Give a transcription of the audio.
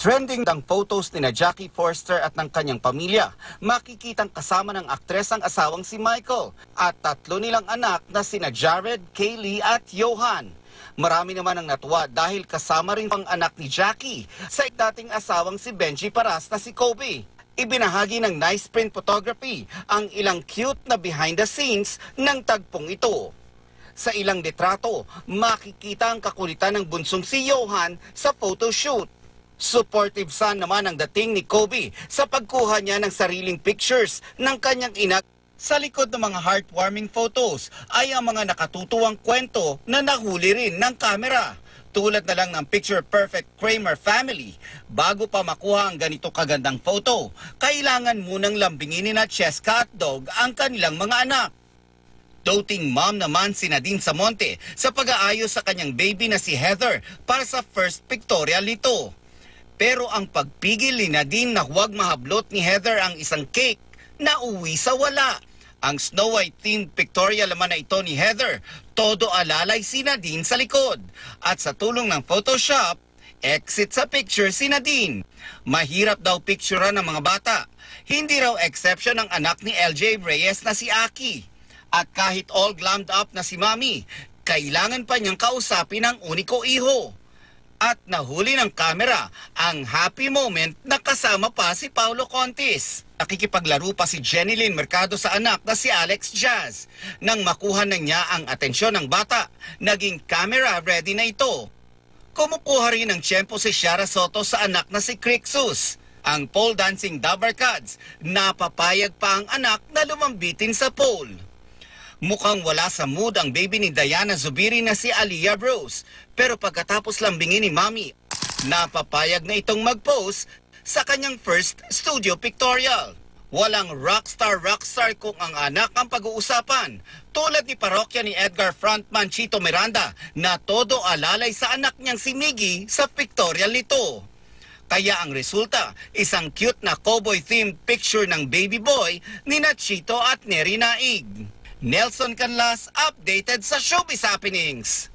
Trending ang photos ni Jackie Forster at ng kanyang pamilya. Makikitang kasama ng aktres ang asawang si Michael at tatlo nilang anak na sina Jared, Kaylee at Johan. Marami naman ang natuwa dahil kasama rin ang anak ni Jackie sa dating asawang si Benji Paras na si Kobe. Ibinahagi ng Nice Print Photography ang ilang cute na behind the scenes ng tagpong ito. Sa ilang litrato, makikita ang kakulitan ng bunsong si Johan sa photoshoot. Supportive son naman ang dating ni Kobe sa pagkuha niya ng sariling pictures ng kanyang ina. Sa likod ng mga heartwarming photos ay ang mga nakatutuwang kwento na nahuli rin ng kamera. Tulad na lang ng Picture Perfect Kramer family. Bago pa makuha ang ganito kagandang photo, kailangan munang lambingin ni Cheska at Dog ang kanilang mga anak. Doting mom naman si Nadine Samonte sa pag-aayos sa kanyang baby na si Heather para sa first pictorial nito. Pero ang pagpigil ni Nadine na huwag mahablot ni Heather ang isang cake na uwi sa wala. Ang Snow White themed pictorial naman na ito ni Heather, todo alalay si Nadine sa likod. At sa tulong ng Photoshop, exit sa picture si Nadine. Mahirap daw picturean ng mga bata. Hindi raw exception ang anak ni LJ Reyes na si Aki. At kahit all glammed up na si Mami, kailangan pa niyang kausapin ang uniko iho. At nahuli ng kamera ang happy moment na kasama pa si Paulo Contis. Nakikipaglaro pa si Jenilyn Mercado sa anak na si Alex Jazz. Nang makuha na niya ang atensyon ng bata, naging camera ready na ito. Kumukuha rin ng tiyempo si Shara Soto sa anak na si Crixus. Ang pole dancing Dabarkads, napapayag pa ang anak na lumambitin sa pole. Mukhang wala sa mood ang baby ni Diana Zubiri na si Aliyah Rose. Pero pagkatapos lambingin ni Mami, napapayag na itong mag-post sa kanyang first studio pictorial. Walang rockstar kung ang anak ang pag-uusapan. Tulad ni parokya ni Edgar frontman Chito Miranda na todo alalay sa anak niyang si Miggy sa pictorial nito. Kaya ang resulta, isang cute na cowboy-themed picture ng baby boy ni Chito at Neri Naig. Nelson Canlas, updated sa Showbiz Happenings.